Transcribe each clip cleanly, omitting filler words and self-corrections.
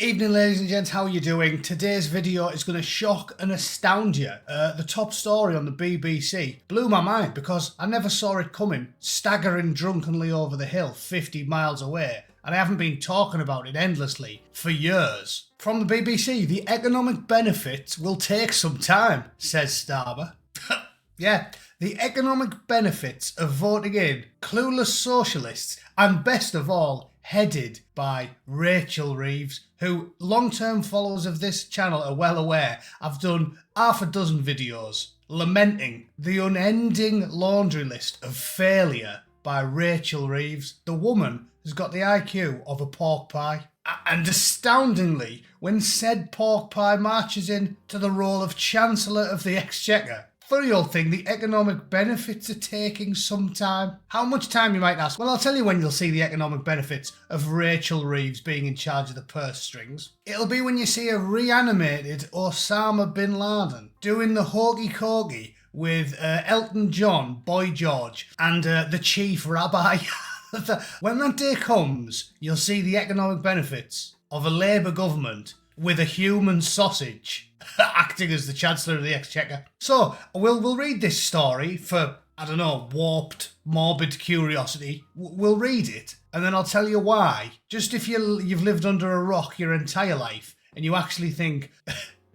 Evening, ladies and gents, how are you doing? Today's video is going to shock and astound you. The top story on the BBC blew my mind because I never saw it coming, staggering drunkenly over the hill 50 miles away, and I haven't been talking about it endlessly for years. From the BBC, the economic benefits will take some time, says Starmer. Yeah, the economic benefits of voting in clueless socialists, and best of all, headed by Rachel Reeves, who long-term followers of this channel are well aware I've done half a dozen videos lamenting the unending laundry list of failure by Rachel Reeves. The woman has got the IQ of a pork pie. And astoundingly, when said pork pie marches in to the role of Chancellor of the Exchequer, funny old thing, the economic benefits are taking some time. How much time, you might ask? Well, I'll tell you when you'll see the economic benefits of Rachel Reeves being in charge of the purse strings. It'll be when you see a reanimated Osama bin Laden doing the hokey-cokey with Elton John, Boy George, and the chief rabbi. When that day comes, you'll see the economic benefits of a Labour government with a human sausage acting as the Chancellor of the Exchequer. So, we'll read this story for, I don't know, warped, morbid curiosity. We'll read it, and then I'll tell you why. Just if you've lived under a rock your entire life, and you actually think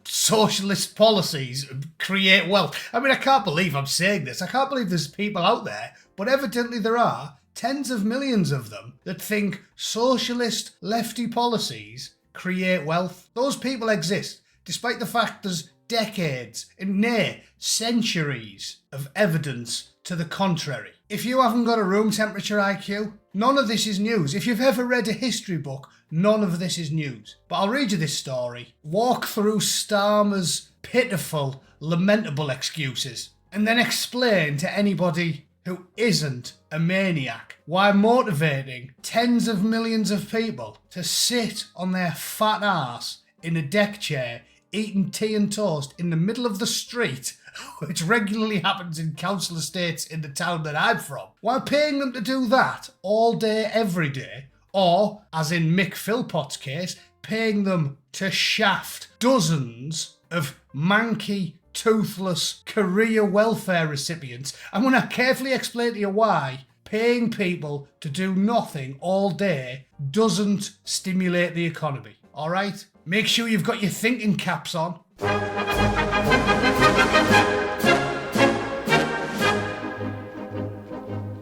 socialist policies create wealth. I mean, I can't believe I'm saying this. I can't believe there's people out there, but evidently there are tens of millions of them that think socialist lefty policies create wealth. Those people exist, despite the fact there's decades, nay, centuries of evidence to the contrary. If you haven't got a room temperature IQ, none of this is news. If you've ever read a history book, none of this is news. But I'll read you this story, walk through Starmer's pitiful, lamentable excuses, and then explain to anybody who isn't a maniac why motivating tens of millions of people to sit on their fat arse in a deck chair eating tea and toast in the middle of the street, which regularly happens in council estates in the town that I'm from, while paying them to do that all day, every day, or, as in Mick Philpott's case, paying them to shaft dozens of manky, toothless career welfare recipients. I'm going to carefully explain to you why paying people to do nothing all day doesn't stimulate the economy. All right? Make sure you've got your thinking caps on.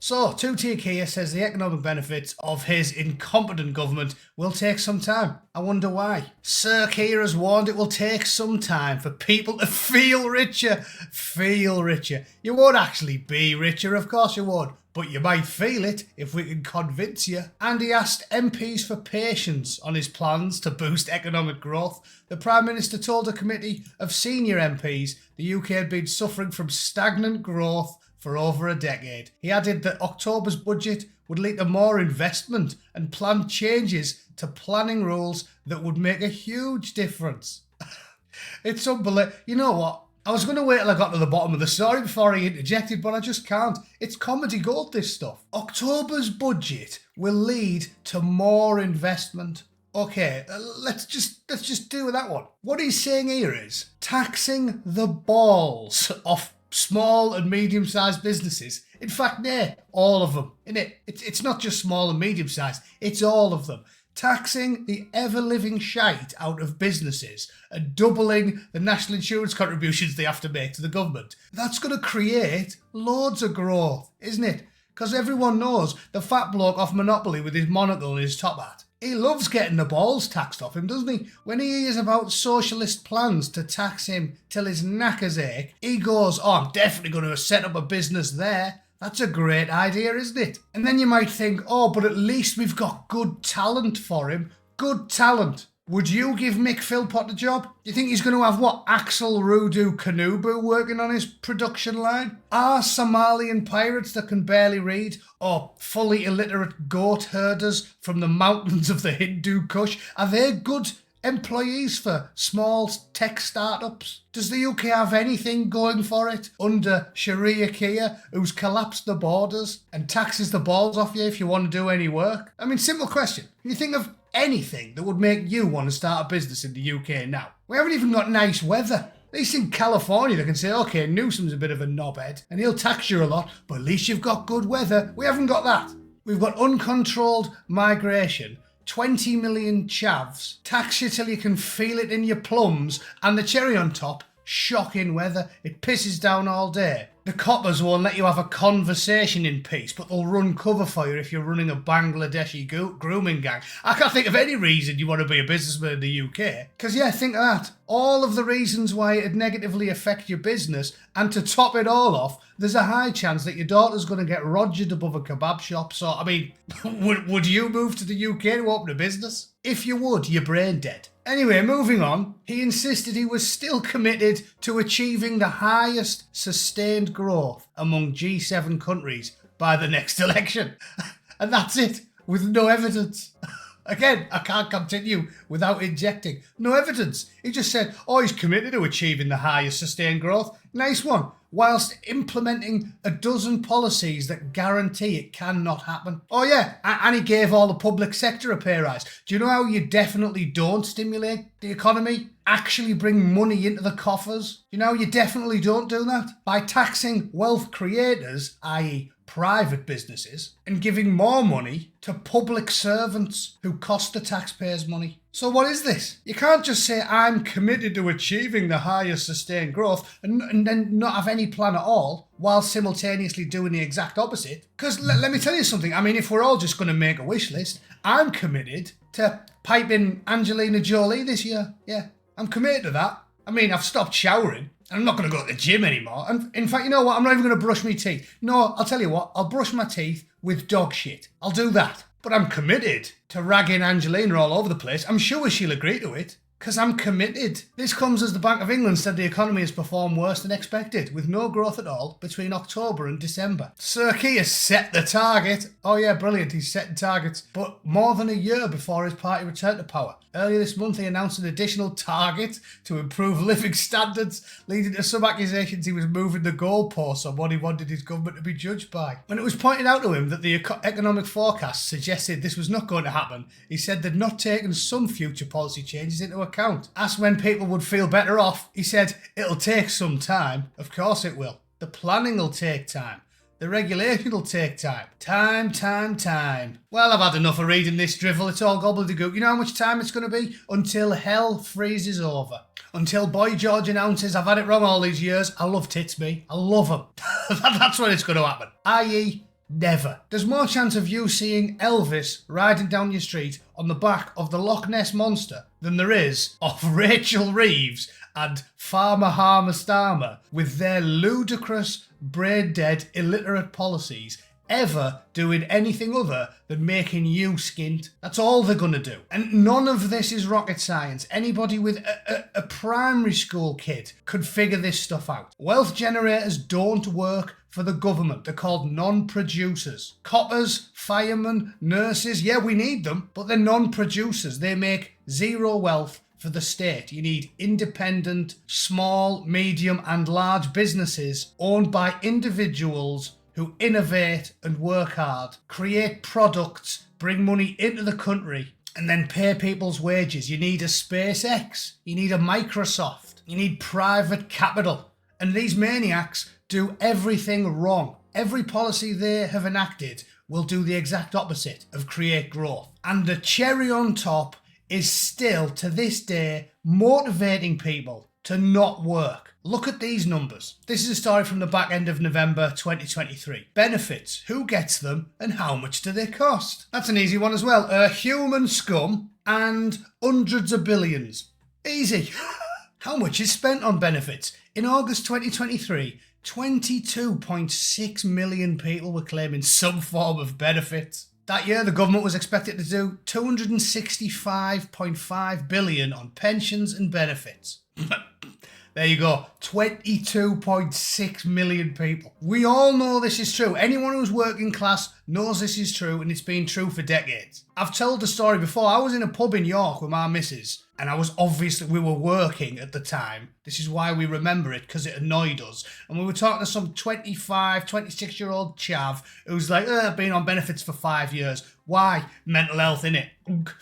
So, Two-Tier Kia says the economic benefits of his incompetent government will take some time. I wonder why. Sir Keir has warned it will take some time for people to feel richer. Feel richer. You won't actually be richer, of course you won't, but you might feel it if we can convince you. And he asked MPs for patience on his plans to boost economic growth. The Prime Minister told a committee of senior MPs the UK had been suffering from stagnant growth for over a decade. He added that October's budget would lead to more investment and planned changes to planning rules that would make a huge difference. It's unbelievable. You know what? I was going to wait till I got to the bottom of the story before I interjected, but I just can't. It's comedy gold, this stuff. October's budget will lead to more investment. Okay, let's just do with that one. What he's saying here is taxing the balls off small and medium-sized businesses. In fact, all of them. Innit? It's not just small and medium-sized, it's all of them. Taxing the ever-living shite out of businesses and doubling the national insurance contributions they have to make to the government. That's going to create loads of growth, isn't it? Because everyone knows the fat bloke off Monopoly with his monocle and his top hat. He loves getting the balls taxed off him, doesn't he? When he hears about socialist plans to tax him till his knackers ache, he goes, oh, I'm definitely going to set up a business there. That's a great idea, isn't it? And then you might think, oh, but at least we've got good talent for him. Good talent. Would you give Mick Philpott a job? Do you think he's going to have, what, Axel Rudu Kanubu working on his production line? Are Somalian pirates that can barely read, or fully illiterate goat herders from the mountains of the Hindu Kush, are they good employees for small tech startups? Does the UK have anything going for it under Sharia Kia, who's collapsed the borders and taxes the balls off you if you want to do any work? I mean, simple question. You think of anything that would make you want to start a business in the UK now. We haven't even got nice weather. At least in California they can say, okay, Newsom's a bit of a knobhead and he'll tax you a lot, but at least you've got good weather. We haven't got that. We've got uncontrolled migration, 20 million chavs, tax you till you can feel it in your plums, and the cherry on top, shocking weather. It pisses down all day. The coppers won't let you have a conversation in peace, but they'll run cover for you if you're running a Bangladeshi grooming gang. I can't think of any reason you want to be a businessman in the UK. Because, yeah, think of that. All of the reasons why it'd negatively affect your business, and to top it all off, there's a high chance that your daughter's going to get rogered above a kebab shop. So, I mean, would you move to the UK to open a business? If you would, you're brain dead. Anyway, moving on, he insisted he was still committed to achieving the highest sustained growth among G7 countries by the next election. And that's it, with no evidence. Again, I can't continue without injecting. No evidence. He just said, oh, he's committed to achieving the highest sustained growth. Nice one. Whilst implementing a dozen policies that guarantee it cannot happen. Oh yeah, and he gave all the public sector a pay rise. Do you know how you definitely don't stimulate the economy? Actually bring money into the coffers? You know how you definitely don't do that? By taxing wealth creators, i.e. private businesses, and giving more money to public servants who cost the taxpayers money. So what is this? You can't just say, I'm committed to achieving the highest sustained growth and then not have any plan at all while simultaneously doing the exact opposite. Because let me tell you something. I mean, if we're all just going to make a wish list, I'm committed to piping Angelina Jolie this year. Yeah, I'm committed to that. I mean, I've stopped showering. I'm not going to go to the gym anymore. And in fact, you know what? I'm not even going to brush my teeth. No, I'll tell you what. I'll brush my teeth with dog shit. I'll do that. But I'm committed to ragging Angelina all over the place. I'm sure she'll agree to it. Because I'm committed. This comes as the Bank of England said the economy has performed worse than expected, with no growth at all between October and December. Sir Keir set the target. Oh yeah, brilliant, he's setting targets. But more than a year before his party returned to power. Earlier this month he announced an additional target to improve living standards, leading to some accusations he was moving the goalposts on what he wanted his government to be judged by. When it was pointed out to him that the economic forecasts suggested this was not going to happen, he said they'd not taken some future policy changes into account. Asked when people would feel better off, he said, it'll take some time. Of course it will. The planning will take time. The regulation will take time. Time. Well, I've had enough of reading this drivel. It's all gobbledygook. You know how much time it's going to be? Until hell freezes over. Until Boy George announces, I've had it wrong all these years. I love tits, me. I love them. That's when it's going to happen. I.e., never. There's more chance of you seeing Elvis riding down your street on the back of the Loch Ness Monster than there is of Rachel Reeves and Farmer Harmer Starmer with their ludicrous, brain-dead, illiterate policies ever doing anything other than making you skint. That's all they're going to do. And none of this is rocket science. Anybody with a primary school kid could figure this stuff out. Wealth generators don't work for the government. They're called non-producers. Coppers, firemen, nurses, yeah, we need them, but they're non-producers. They make zero wealth for the state. You need independent, small, medium and large businesses owned by individuals who innovate and work hard, create products, bring money into the country, and then pay people's wages. You need a SpaceX. You need a Microsoft. You need private capital. And these maniacs do everything wrong. Every policy they have enacted will do the exact opposite of create growth. And the cherry on top is still, to this day, motivating people to not work. Look at these numbers. This is a story from the back end of November 2023. Benefits. Who gets them and how much do they cost? That's an easy one as well. Human scum and hundreds of billions. Easy. How much is spent on benefits? In August 2023, 22.6 million people were claiming some form of benefits. That year, the government was expected to do 265.5 billion on pensions and benefits. There you go. 22.6 million people. We all know this is true. Anyone who's working class knows this is true, and it's been true for decades. I've told the story before. I was in a pub in York with my missus, and we were working at the time. This is why we remember it, because it annoyed us. And we were talking to some 25, 26-year-old chav who's like, I've been on benefits for 5 years. Why? Mental health, innit?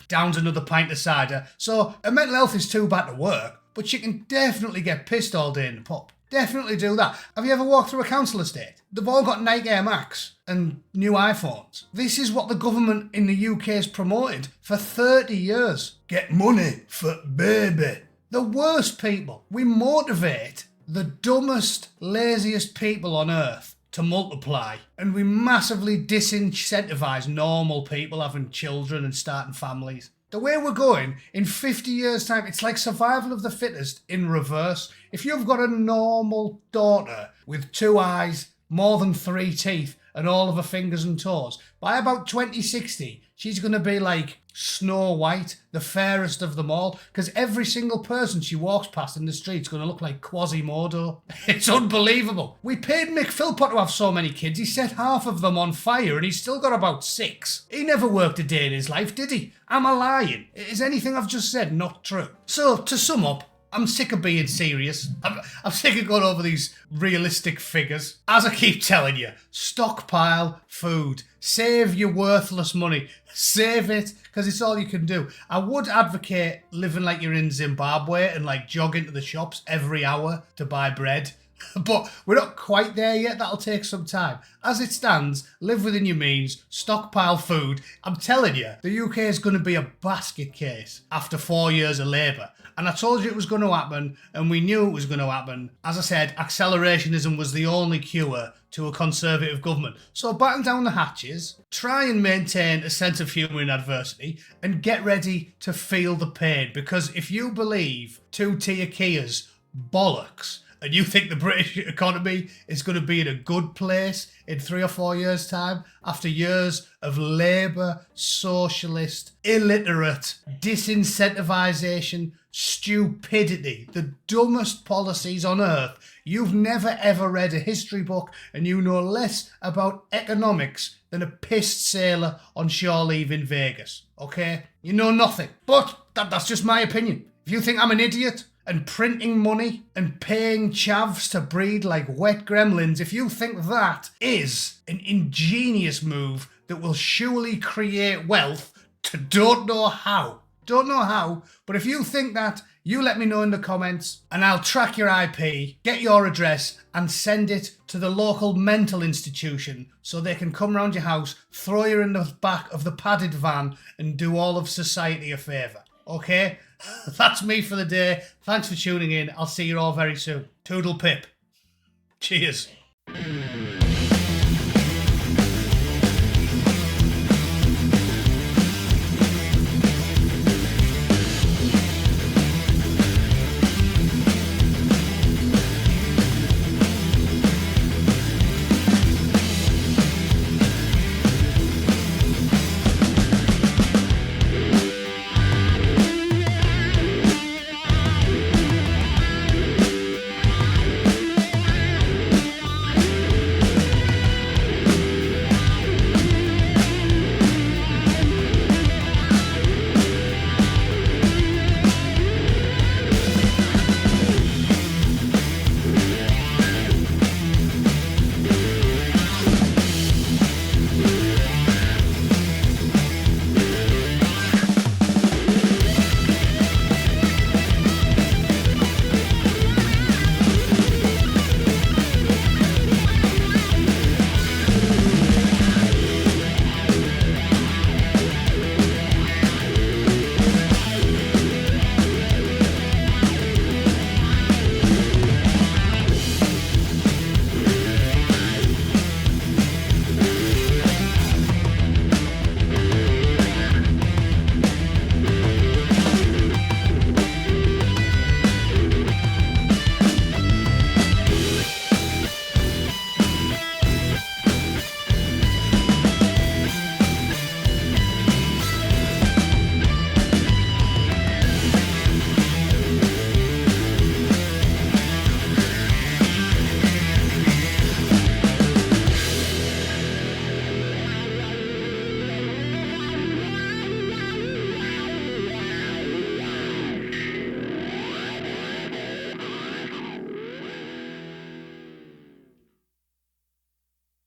Downs another pint of cider. So, her mental health is too bad to work, but she can definitely get pissed all day in the pub. Definitely do that. Have you ever walked through a council estate? They've all got Nike Air Max and new iPhones. This is what the government in the UK has promoted for 30 years. Get money for baby. The worst people. We motivate the dumbest, laziest people on earth to multiply, and we massively disincentivise normal people having children and starting families. The way we're going, in 50 years' time, it's like survival of the fittest in reverse. If you've got a normal daughter with 2 eyes, more than 3 teeth, and all of her fingers and toes, by about 2060, she's going to be like Snow White, the fairest of them all, because every single person she walks past in the street's going to look like Quasimodo. It's unbelievable. We paid Mick Philpott to have so many kids, he set half of them on fire and he's still got about 6. He never worked a day in his life, did he? Am I lying? Is anything I've just said not true? So, to sum up, I'm sick of being serious. I'm sick of going over these realistic figures. As I keep telling you, stockpile food. Save your worthless money. Save it, because it's all you can do. I would advocate living like you're in Zimbabwe and like jogging to the shops every hour to buy bread. But we're not quite there yet. That'll take some time. As it stands, live within your means, stockpile food. I'm telling you, the UK is going to be a basket case after 4 years of Labour. And I told you it was going to happen, and we knew it was going to happen. As I said, accelerationism was the only cure to a Conservative government. So batten down the hatches, try and maintain a sense of humour in adversity, and get ready to feel the pain. Because if you believe 2-tier Kia's bollocks, and you think the British economy is going to be in a good place in 3 or 4 years' time, after years of Labour, Socialist, illiterate, disincentivisation, stupidity, the dumbest policies on earth, you've never ever read a history book and you know less about economics than a pissed sailor on shore leave in Vegas, okay? You know nothing. But that's just my opinion. If you think I'm an idiot, and printing money and paying chavs to breed like wet gremlins, if you think that is an ingenious move that will surely create wealth, don't know how, but if you think that, you let me know in the comments and I'll track your IP, get your address and send it to the local mental institution so they can come round your house, throw you in the back of the padded van and do all of society a favour. Okay? That's me for the day. Thanks for tuning in. I'll see you all very soon. Toodle pip. Cheers.